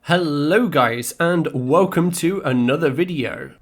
Hello guys and welcome to another video.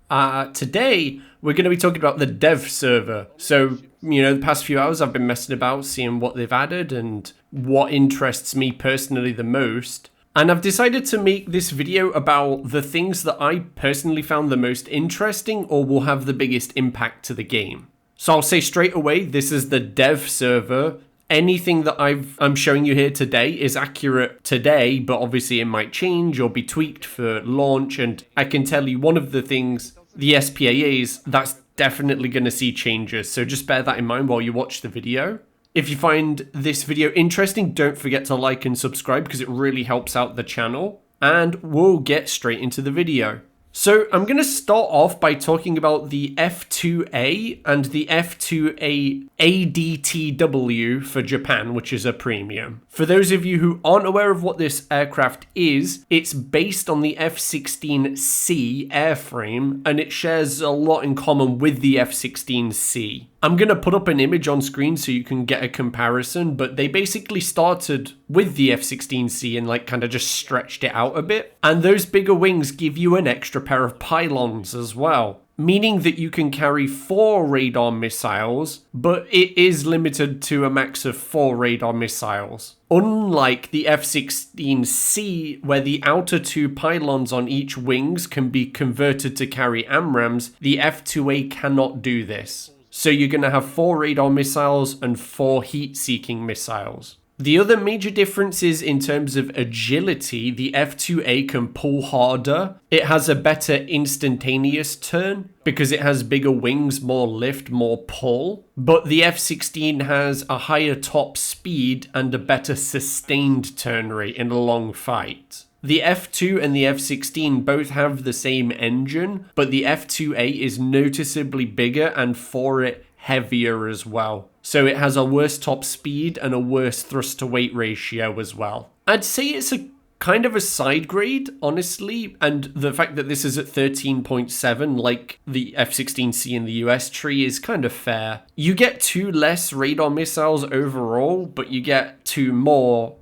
Today we're going to be talking about the dev server. So, the past few hours I've been messing about seeing what they've added and what interests me personally the most. And I've decided to make this video about the things that I personally found the most interesting or will have the biggest impact to the game. So I'll say straight away, this is the dev server. Anything that I'm showing you here today is accurate today, but obviously it might change or be tweaked for launch. And I can tell you one of the things, the SPAAs, that's definitely going to see changes. So just bear that in mind while you watch the video. If you find this video interesting, don't forget to like and subscribe because it really helps out the channel. And we'll get straight into the video. So I'm going to start off by talking about the F2A and the F2A ADTW for Japan, which is a premium. For those of you who aren't aware of what this aircraft is, it's based on the F-16C airframe and it shares a lot in common with the F-16C. I'm going to put up an image on screen so you can get a comparison, but they basically started with the F-16C and kind of just stretched it out a bit. And those bigger wings give you an extra pair of pylons as well, meaning that you can carry 4 radar missiles, but it is limited to a max of 4 radar missiles. Unlike the F-16C, where the outer 2 pylons on each wings can be converted to carry AMRAAMs, the F-2A cannot do this. So you're going to have 4 radar missiles and 4 heat-seeking missiles. The other major difference is in terms of agility, the F-2A can pull harder. It has a better instantaneous turn because it has bigger wings, more lift, more pull. But the F-16 has a higher top speed and a better sustained turn rate in a long fight. The F2 and the F-16 both have the same engine, but the F-2A is noticeably bigger and for it heavier as well. So it has a worse top speed and a worse thrust to weight ratio as well. I'd say it's a kind of a side grade, honestly, and the fact that this is at 13.7 like the F-16C in the US tree is kind of fair. You get 2 less radar missiles overall, but you get 4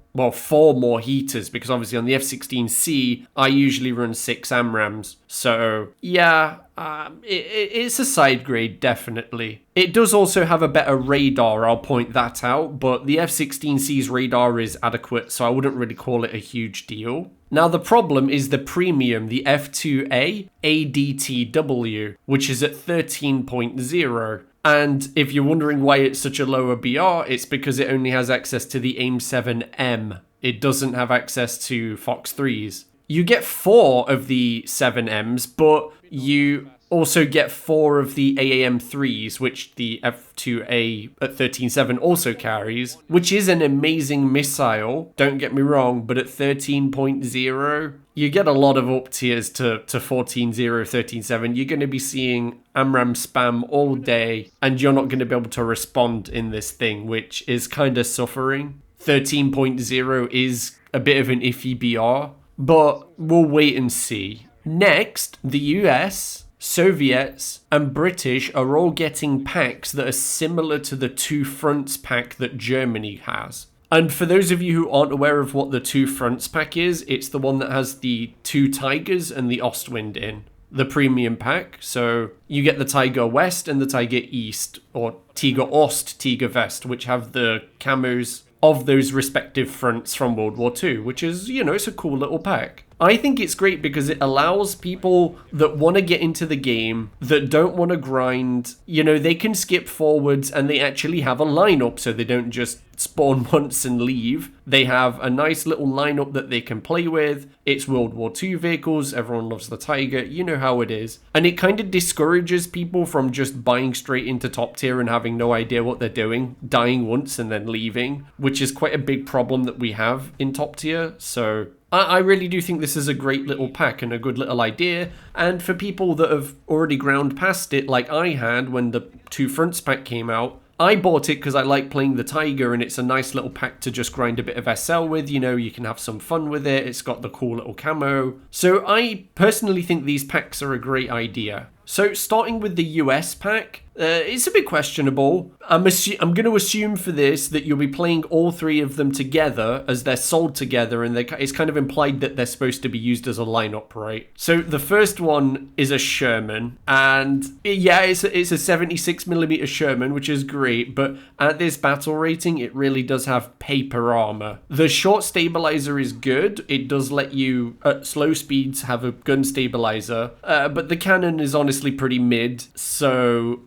more heaters, because obviously on the F-16C, I usually run 6 AMRAAMs. So, yeah, it's a side grade, definitely. It does also have a better radar, I'll point that out, but the F-16C's radar is adequate, so I wouldn't really call it a huge deal. Now, the problem is the premium, the F2A ADTW, which is at 13.0. And if you're wondering why it's such a lower BR, it's because it only has access to the AIM-7M. It doesn't have access to Fox 3s. You get 4 of the 7Ms, but you also get 4 of the AAM-3s, which the F2A at 13.7 also carries, which is an amazing missile, don't get me wrong, but at 13.0, you get a lot of up tiers to 14.0, 13.7. You're going to be seeing AMRAAM spam all day, and you're not going to be able to respond in this thing, which is kind of suffering. 13.0 is a bit of an iffy BR, but we'll wait and see. Next, the US, Soviets, and British are all getting packs that are similar to the 2 fronts pack that Germany has. And for those of you who aren't aware of what the 2 fronts pack is, it's the one that has the 2 Tigers and the Ostwind in. The premium pack, so you get the Tiger West and the Tiger East, or Tiger Ost, Tiger West, which have the camos of those respective fronts from World War II, which is, it's a cool little pack. I think it's great because it allows people that want to get into the game, that don't want to grind, they can skip forwards and they actually have a lineup, so they don't just spawn once and leave. They have a nice little lineup that they can play with. It's World War II vehicles, everyone loves the Tiger, you know how it is. And it kind of discourages people from just buying straight into top tier and having no idea what they're doing, dying once and then leaving, which is quite a big problem that we have in top tier, so I really do think this is a great little pack and a good little idea, and for people that have already ground past it like I had when the 2 fronts pack came out, I bought it because I like playing the Tiger and it's a nice little pack to just grind a bit of SL with, you can have some fun with it, it's got the cool little camo. So I personally think these packs are a great idea. So starting with the US pack, It's a bit questionable. I'm going to assume for this that you'll be playing all three of them together as they're sold together, and it's kind of implied that they're supposed to be used as a lineup, right? So the first one is a Sherman, and it's a 76mm Sherman, which is great, but at this battle rating, it really does have paper armor. The short stabilizer is good. It does let you, at slow speeds, have a gun stabilizer, but the cannon is honestly pretty mid, so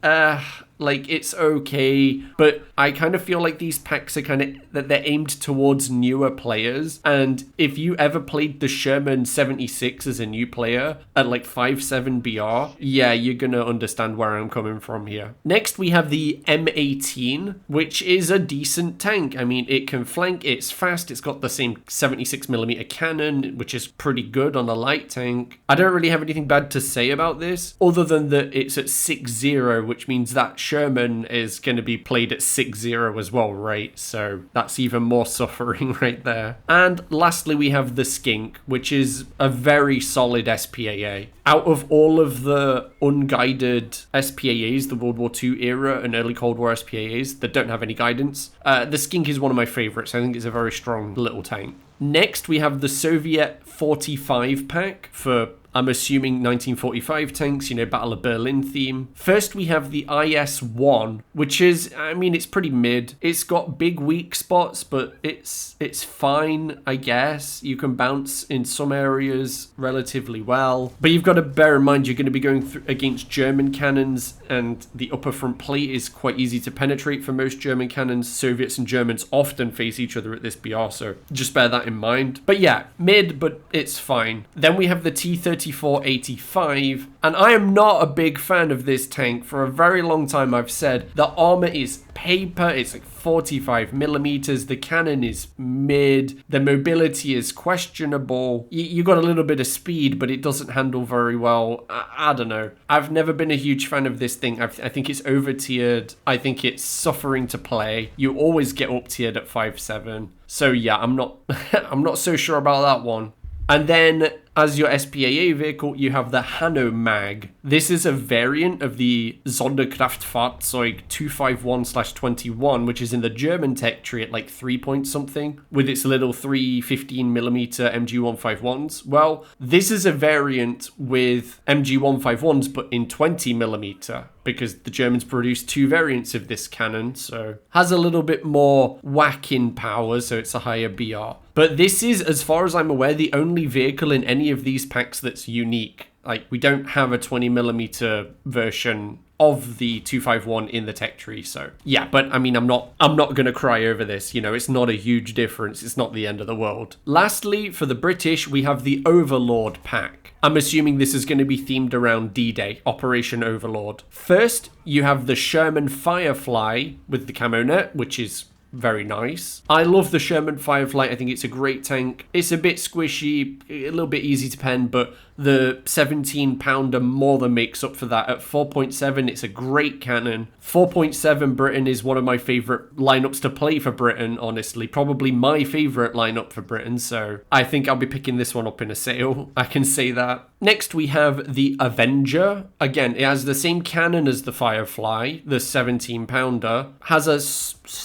like, it's okay, but I kind of feel like these packs are that they're aimed towards newer players, and if you ever played the Sherman 76 as a new player at like 5.7 BR, yeah, you're gonna understand where I'm coming from here. Next, we have the M18, which is a decent tank. I mean, it can flank, it's fast, it's got the same 76mm cannon, which is pretty good on a light tank. I don't really have anything bad to say about this, other than that it's at 6.0, which means that Sherman is going to be played at 6.0 as well, right? So that's even more suffering right there. And lastly, we have the Skink, which is a very solid SPAA. Out of all of the unguided SPAAs, the World War II era and early Cold War SPAAs that don't have any guidance, the Skink is one of my favorites. I think it's a very strong little tank. Next, we have the Soviet 45 pack for, I'm assuming, 1945 tanks, Battle of Berlin theme. First, we have the IS-1, which is, I mean, it's pretty mid. It's got big weak spots, but it's fine, I guess. You can bounce in some areas relatively well. But you've got to bear in mind, you're going to be going against German cannons, and the upper front plate is quite easy to penetrate for most German cannons. Soviets and Germans often face each other at this BR, so just bear that in mind. But yeah, mid, but it's fine. Then we have the T-34-85, and I am not a big fan of this tank. For a very long time I've said the armor is paper, it's like 45mm, the cannon is mid, the mobility is questionable, you got a little bit of speed, but it doesn't handle very well. I don't know. I've never been a huge fan of this thing. I think it's over-tiered. I think it's suffering to play. You always get up-tiered at 5.7. So yeah, I'm not I'm not so sure about that one. And then, as your SPAA vehicle, you have the Hanno Mag. This is a variant of the Sonderkraftfahrzeug 251/21, which is in the German tech tree at like 3 point something, with its little 315mm MG151s. Well, this is a variant with MG151s, but in 20mm, because the Germans produced two variants of this cannon, so has a little bit more whack-in power, so it's a higher BR. But this is, as far as I'm aware, the only vehicle in any of these packs that's unique. Like, we don't have a 20mm version of the 251 in the tech tree, so yeah. But I mean, I'm not gonna cry over this, it's not a huge difference, it's not the end of the world. Lastly, for the British, we have the Overlord pack. I'm assuming this is going to be themed around D-Day, Operation Overlord. First, you have the Sherman Firefly with the camo net, which is very nice. I love the Sherman Firefly. I think it's a great tank. It's a bit squishy, a little bit easy to pen, but the 17-pounder more than makes up for that. At 4.7, it's a great cannon. 4.7 Britain is one of my favorite lineups to play for Britain, honestly. Probably my favorite lineup for Britain, so I think I'll be picking this one up in a sale. I can say that. Next, we have the Avenger. Again, it has the same cannon as the Firefly, the 17-pounder. Has a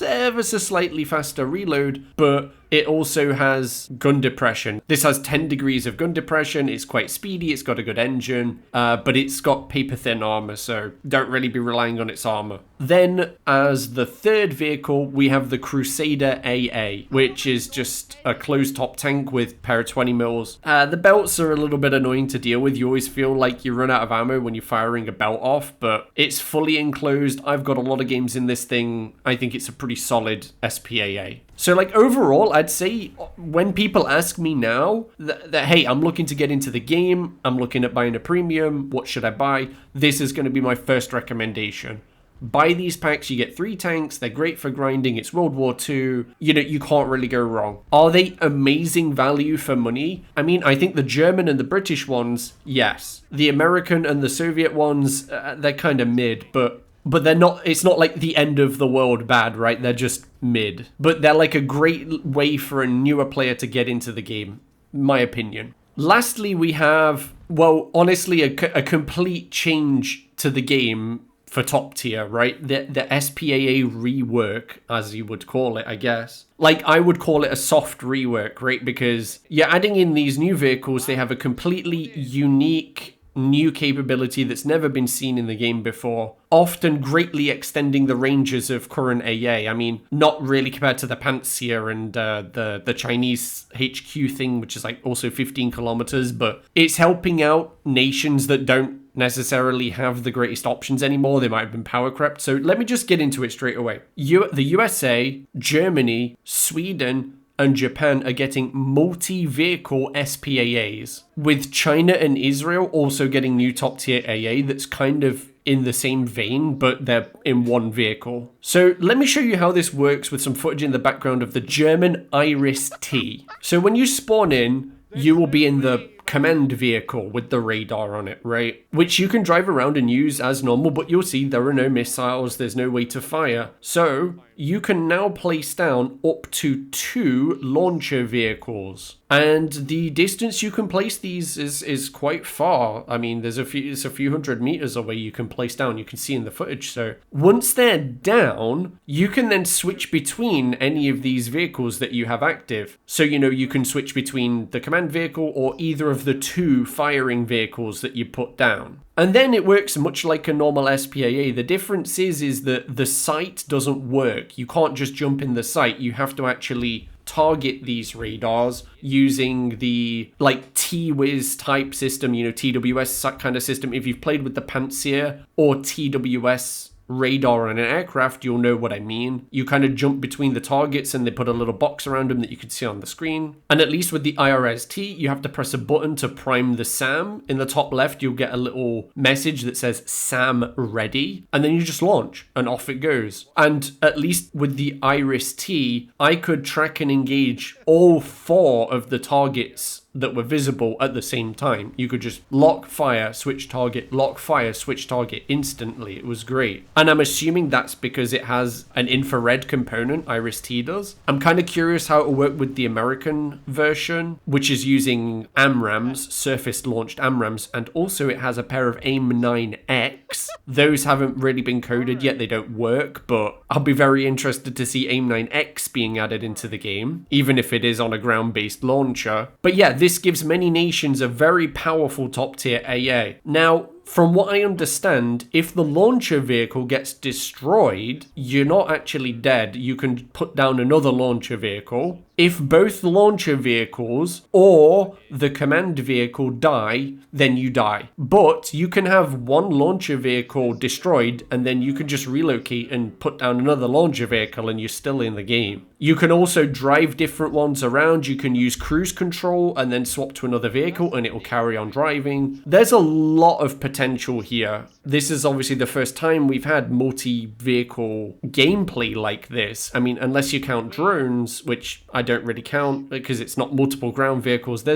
ever so slightly faster reload, but it also has gun depression. This has 10 degrees of gun depression. It's quite speedy. It's got a good engine, but it's got paper thin armor, so don't really be relying on its armor. Then, as the third vehicle, we have the Crusader AA, which is just a closed top tank with a pair of 20 mils. The belts are a little bit annoying to deal with. You always feel like you run out of ammo when you're firing a belt off, but it's fully enclosed. I've got a lot of games in this thing. I think it's a pretty solid SPAA. So, like, overall, I'd say when people ask me now that, hey, I'm looking to get into the game, I'm looking at buying a premium, what should I buy? This is going to be my first recommendation. Buy these packs, you get 3 tanks, they're great for grinding, it's World War II, you can't really go wrong. Are they amazing value for money? I mean, I think the German and the British ones, yes. The American and the Soviet ones, they're kind of mid, but they're not, it's not like the end of the world bad, right? They're just mid. But they're like a great way for a newer player to get into the game, my opinion. Lastly, we have, well, honestly, a complete change to the game for top tier, right? The SPAA rework, as you would call it, I guess. Like, I would call it a soft rework, right? Because you're adding in these new vehicles, they have a completely unique new capability that's never been seen in the game before, often greatly extending the ranges of current AA. I mean, not really compared to the Pantsir and the Chinese HQ thing, which is like also 15 kilometers, but it's helping out nations that don't necessarily have the greatest options anymore. They might have been power crept. So let me just get into it straight away. The USA, Germany, Sweden, and Japan are getting multi-vehicle SPAAs, with China and Israel also getting new top-tier AA that's kind of in the same vein, but they're in one vehicle. So let me show you how this works with some footage in the background of the German R.I.P. So when you spawn in, you will be in the command vehicle with the radar on it, right? Which you can drive around and use as normal, but you'll see there are no missiles, there's no way to fire. So you can now place down up to 2 launcher vehicles. And the distance you can place these is quite far. I mean, it's a few hundred meters away you can place down. You can see in the footage. So once they're down, you can then switch between any of these vehicles that you have active. So, you know, you can switch between the command vehicle or either of the 2 firing vehicles that you put down. And then it works much like a normal SPAA. The difference is that the sight doesn't work. You can't just jump in the sight. You have to actually target these radars using the like T-Wiz type system, you know, TWS kind of system. If you've played with the Pantsir or TWS radar on an aircraft, you'll know what I mean. You kind of jump between the targets and they put a little box around them that you can see on the screen. And at least with the IRST, you have to press a button to prime the SAM. In the top left, you'll get a little message that says SAM ready, and then you just launch and off it goes. And at least with the IRIS-T, I could track and engage all 4 of the targets that were visible at the same time. You could just lock, fire, switch target, lock, fire, switch target instantly. It was great. And I'm assuming that's because it has an infrared component, IRIS-T does. I'm kind of curious how it will work with the American version, which is using AMRAAMs, surface-launched AMRAAMs, and also it has a pair of AIM-9X. Those haven't really been coded yet, they don't work, but I'll be very interested to see AIM-9X being added into the game, even if it is on a ground-based launcher. But yeah, this gives many nations a very powerful top-tier AA. Now, from what I understand, if the launcher vehicle gets destroyed, you're not actually dead. You can put down another launcher vehicle. If both launcher vehicles or the command vehicle die, then you die. But you can have one launcher vehicle destroyed and then you can just relocate and put down another launcher vehicle and you're still in the game. You can also drive different ones around. You can use cruise control and then swap to another vehicle and it will carry on driving. There's a lot of potential here. This is obviously the first time we've had multi-vehicle gameplay like this. I mean, unless you count drones, which I don't really count because it's not multiple ground vehicles.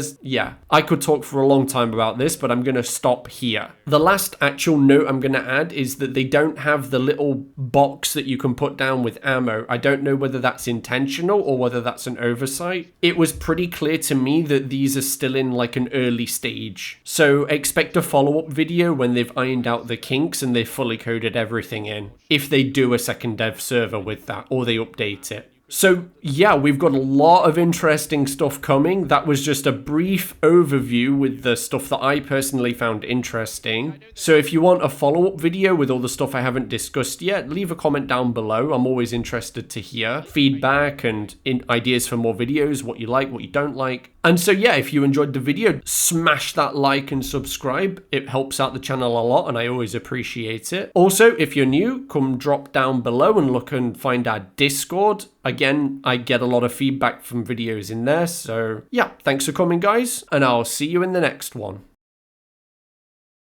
I could talk for a long time about this, but I'm going to stop here. The last actual note I'm going to add is that they don't have the little box that you can put down with ammo. I don't know whether that's intentional or whether that's an oversight. It was pretty clear to me that these are still in like an early stage. So expect a follow-up video when they've ironed out the kinks and they've fully coded everything in. If they do a second dev server with that or they update it. So yeah, we've got a lot of interesting stuff coming. That was just a brief overview with the stuff that I personally found interesting. So if you want a follow-up video with all the stuff I haven't discussed yet, leave a comment down below. I'm always interested to hear feedback and ideas for more videos, what you like, what you don't like. And so yeah, if you enjoyed the video, smash that like and subscribe. It helps out the channel a lot and I always appreciate it. Also, if you're new, come drop down below and look and find our Discord. Again, I get a lot of feedback from videos in there. So yeah, thanks for coming guys, and I'll see you in the next one.